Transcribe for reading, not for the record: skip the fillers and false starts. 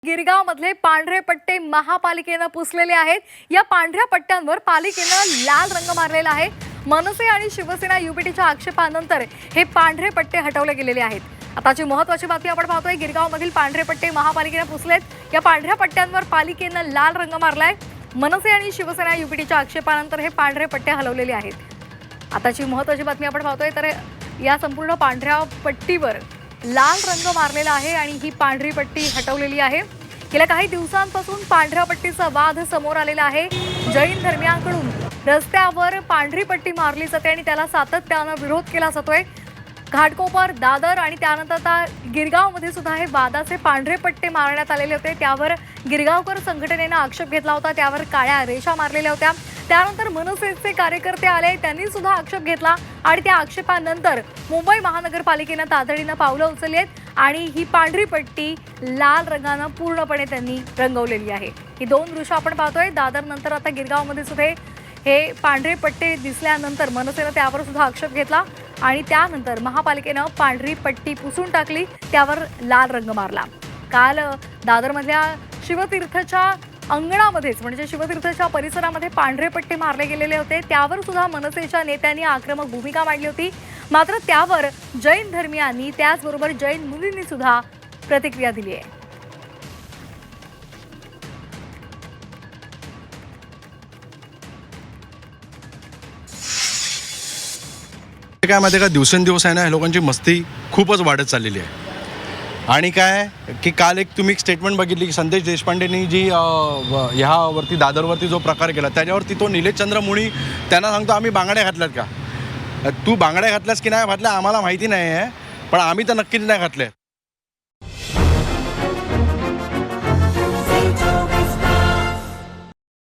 गिरगाव मधले पांढरे पट्टे महापालिकेने पुसलेले आहेत। या पांढऱ्या पट्ट्यांवर पालिकेने लाल रंग मारलेला आहे। मनसे आणि शिवसेना युपीटीच्या आक्षेपानंतर हे पांढरे पट्टे हटवले गेलेले आहेत। आताची महत्त्वाची बातमी आपण पाहतोय। गिरगाव मधील पांढरे पट्टे महापालिकेने पुसलेत। या पांढऱ्या पट्ट्यांवर पालिकेने लाल रंग मारलाय। मनसे आणि शिवसेना युपीटीच्या आक्षेपानंतर हे पांढरे पट्टे हलवलेले आहेत। आताची महत्त्वाची बातमी आपण पाहतोय। तर या संपूर्ण पांढऱ्या पट्टीवर लाल रंग मारलेला आहे आणि ही पांढरी पट्टी हटवलेली आहे। गेल्या काही दिवसांपासून पांढऱ्या पट्टीचा वाद समोर आलेला आहे। जैन धर्मियांकडून रस्त्यावर पांढरी पट्टी मारली जाते आणि त्याला सातत्याने विरोध केला जातोय। घाटकोपर, दादर आणि त्यानंतर आता गिरगावमध्ये सुद्धा हे वादाचे पांढरे पट्टे मारण्यात आलेले होते। त्यावर गिरगावकर संघटनेने आक्षेप घेतला होता। त्यावर काळ्या रेषा मारलेल्या होत्या। त्यानंतर मनसेचे कार्यकर्ते आले, त्यांनी सुद्धा आक्षेप घेतला आणि त्या आक्षेपानंतर मुंबई महानगरपालिकेने तातडीने पावलं उचलली आहेत आणि ही पांढरी पट्टी लाल रंगाने पूर्णपणे त्यांनी रंगवलेली आहे। ही दोन दृश्य आपण पाहतोय। दादर नंतर आता गिरगावमध्ये सुद्धा हे पांढरे पट्टे दिसल्यानंतर मनसेने त्यावर सुद्धा आक्षेप घेतला आणि त्यानंतर महापालिकेने पांढरी पट्टी पुसून टाकली, त्यावर लाल रंग मारला। काल दादरमधल्या शिवतीर्थच्या अंगणामध्येच म्हणजे शिवतीर्थच्या परिसरामध्ये पांढरे पट्टे मारले गेलेले होते। त्यावर सुद्धा मनसेच्या नेत्यांनी आक्रमक भूमिका मांडली होती। मात्र त्यावर जैन धर्मियांनी त्याचबरोबर जैन मुलींनी सुद्धा प्रतिक्रिया दिली आहे। काय माहिती का, दिवसेंदिवस आहे ना, हे लोकांची मस्ती खूपच वाढत चाललेली आहे। आणि काय की काल एक तुम्ही स्टेटमेंट बघितली की संदेश देशपांडेंनी जी ह्यावरती दादरवरती जो प्रकार केला त्याच्यावरती तो निलेश चंद्र मुळी त्यांना सांगतो आम्ही बांगड्या घातल्यात का? तू बांगड्या घातल्यास की नाही घातल्या आम्हाला माहिती नाही आहे, पण आम्ही तर नक्कीच नाही घातल्या।